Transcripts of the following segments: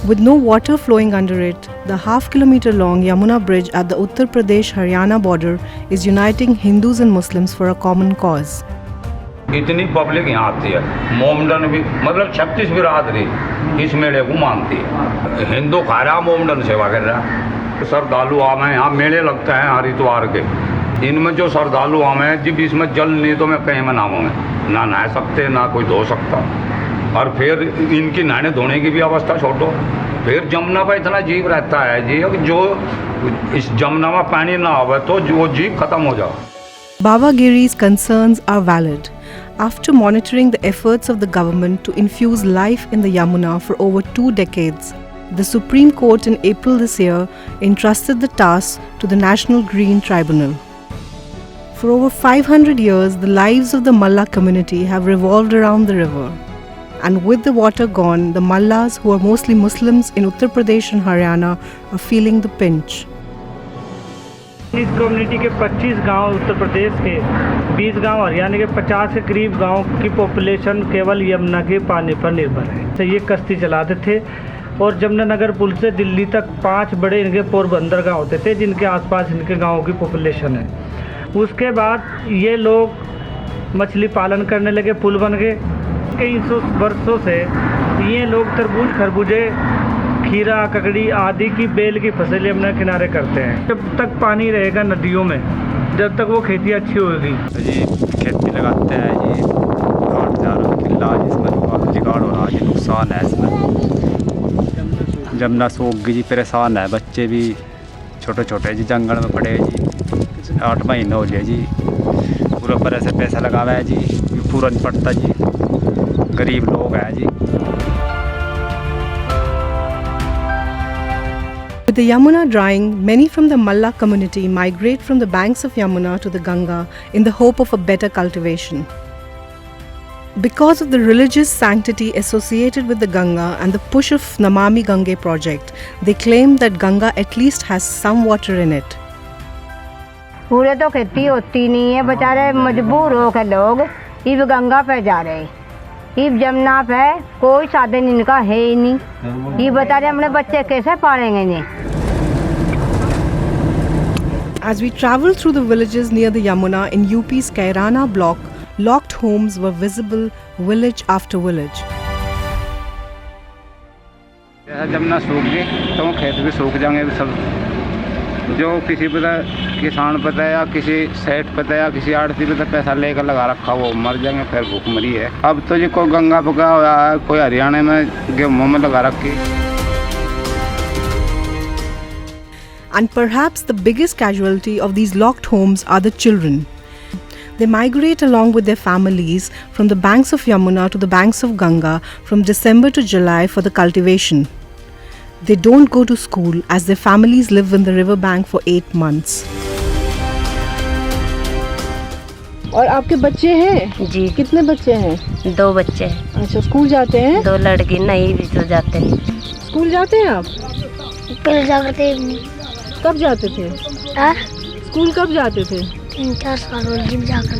With no water flowing under it, the half-kilometer-long Yamuna Bridge at the Uttar Pradesh-Haryana border is uniting Hindus and Muslims for a common cause. इतनी public यहाँ आती है, मोमडन भी मतलब 36 बिरादरी इस मेले को मानती है। हिंदू खा रहा, मोमडन सेवा कर रहा। श्रद्धालु आम है, यहाँ मेले लगते हैं हरिद्वार के। इनमें जो श्रद्धालु आम है जब इसमें जल नहीं तो मैं कहीं में नामूंगा ना नहा सकते ना कोई धो सकता। और फिर इनकी नहाने धोने की भी अवस्था छोड़ो। फिर जमुना पर इतना जीव रहता है जी, जो इस जमुना में पानी ना हो तो वो जीव खत्म हो जाओ। Baba Giri's concerns are valid. After monitoring the efforts of the government to infuse life in the Yamuna for over 2 decades, the Supreme Court in April this year entrusted the task to the National Green Tribunal. For over 500 years, the lives of the Malla community have revolved around the river. And with the water gone, the Mallas, who are mostly Muslims in Uttar Pradesh and Haryana, are feeling the pinch. इस community के 25 गांव उत्तर प्रदेश के, 20 गांव हरियाणा के, 50 के करीब गांव की पॉपुलेशन केवल यमुना के पानी पर निर्भर है। तो ये कश्ती चलाते थे और जमुनानगर पुल से दिल्ली तक 5 बड़े इनके पोरबंदर गांव होते थे जिनके आसपास इनके गांवों की पॉपुलेशन है। उसके बाद ये लोग मछली पालन करने लगे, पुल बन गए। कई सौ वर्षों से ये लोग तरबूज, खरबूजे, खीरा, ककड़ी आदि की बेल की फसल यमुना किनारे करते हैं। जब तक पानी रहेगा नदियों में, जब तक वो खेती अच्छी होगी। तो जी खेती लगाते हैं जी, गाड़ जा रहा किला जिसमें काफ़ी गाड़ हो रहा है, नुकसान है इसमें। जमुना सूख गई जी, परेशान है बच्चे भी छोटे छोटे जी, जंगल में पड़े जी, 8 महीने हो गए जी। पूरा पर से पैसा लगावा है जी, पूरा नहीं पड़ता जी, गरीब लोग हैं जी। With the Yamuna drying, many from the Malla community migrate from the banks of Yamuna to the Ganga in the hope of a better cultivation. Because of the religious sanctity associated with the Ganga and the push of Namami Gange project, they claim that Ganga at least has some water in it. पूरे तो खेती होती नहीं है, बेचारे मजबूर हो के लोग इब गंगा पे जा रहे। इब जमुना पे कोई साधन इनका है ही नहीं। ये बता रहे अपने बच्चे कैसे पालेंगे इन्हें। As we traveled through the villages near the Yamuna in UP's Kairana block, locked homes were visible village after village. Jamuna सूख गई तो खेत भी सूख जाएंगे सब। जो किसी पता किसान पता है या किसी सेठ पता है या किसी आड़ती पता पैसा लेकर लगा रखा वो मर जाएंगे, फिर भूखमरी है। अब तो जी कोई गंगा पका हुआ है, कोई हरियाणा में गेहूं में लगा रखी। And perhaps the biggest casualty of these locked homes are the children. They migrate along with their families from the banks of Yamuna to the banks of Ganga from December to July for the cultivation. They don't go to school as their families live in the riverbank for 8 months. और आपके बच्चे हैं? जी। कितने बच्चे हैं? 2 बच्चे हैं। अच्छा, स्कूल जाते हैं? 2 लड़की नहीं भी तो जाते हैं। स्कूल जाते हैं आप? पहले जाते कब जाते थे? स्कूल कब जाते थे? 3-4 साल हो गए जाकर।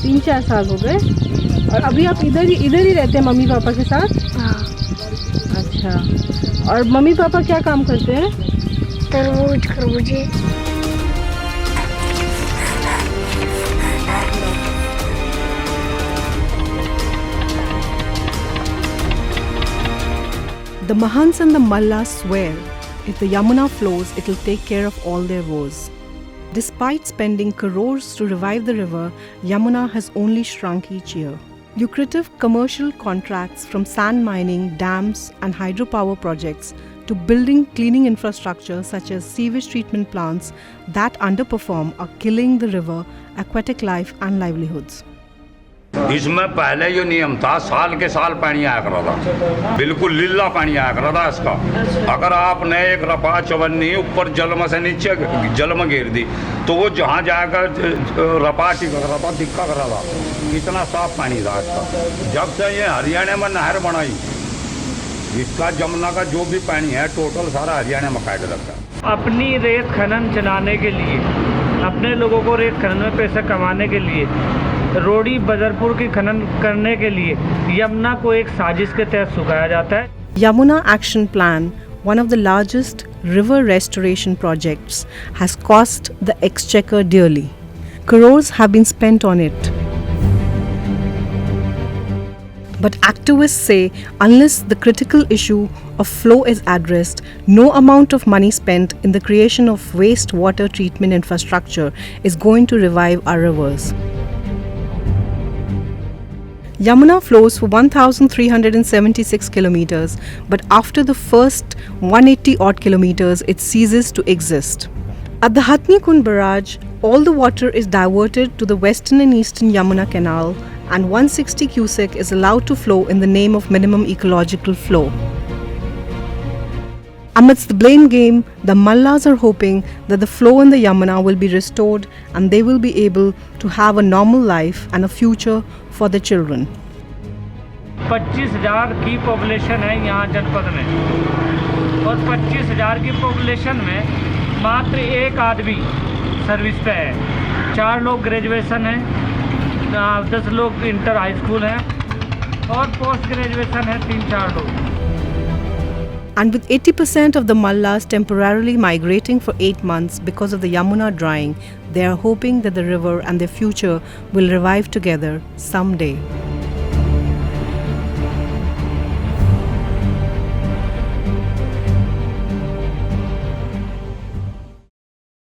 3-4 साल हो गए। और अभी आप इधर ही रहते हैं मम्मी पापा के साथ? हाँ। अच्छा, और मम्मी पापा क्या काम करते हैं? तरबूज, खरबूजे। The Mahants and the Mallas swear, if the Yamuna flows, it will take care of all their woes. Despite spending crores to revive the river, Yamuna has only shrunk each year. Lucrative commercial contracts from sand mining, dams and hydropower projects to building cleaning infrastructure such as sewage treatment plants that underperform are killing the river, aquatic life and livelihoods. इसमें पहले जो नियम था, साल के साल पानी आया करा था, बिल्कुल लीला पानी आया करा था इसका। अगर आपने एक रपा चवन्नी ऊपर जल में से नीचे जल में गिर दी तो वो जहाँ जाकर रपा दिक्का करा था। इतना साफ पानी था इसका। जब से ये हरियाणा में नहर बनाई, इसका जमुना का जो भी पानी है टोटल सारा हरियाणा में काट रखा है। अपनी रेत खनन चलाने के लिए, अपने लोगों को रेत खनन में पैसा कमाने के लिए, रोडी बदरपुर की खनन करने के लिए यमुना को एक साजिश के तहत सुखाया जाता है। Yamuna Action Plan one of the largest river restoration projects, has cost the exchequer dearly. Crores have been spent on it. But activists say unless the critical issue of flow is addressed, no amount of money spent in the creation of wastewater treatment infrastructure is going to revive our rivers. Yamuna flows for 1,376 kilometers, but after the first 180 odd kilometers, it ceases to exist. At the Hatni Kund barrage, all the water is diverted to the western and eastern Yamuna canal, and 160 cubic is allowed to flow in the name of minimum ecological flow. Amidst the blame game, the Mallas are hoping that the flow in the Yamuna will be restored and they will be able to have a normal life and a future for their children. 25,000 की population है यहाँ जनपद में, और 25,000 की population में मात्र एक आदमी सर्विस पे है, 4 लोग ग्रेजुएशन हैं, 10 लोग इंटर हाई स्कूल हैं, और पोस्ट ग्रेजुएशन है 3-4 लोग. And with 80% of the Mallas temporarily migrating for 8 months because of the Yamuna drying, they are hoping that the river and their future will revive together someday.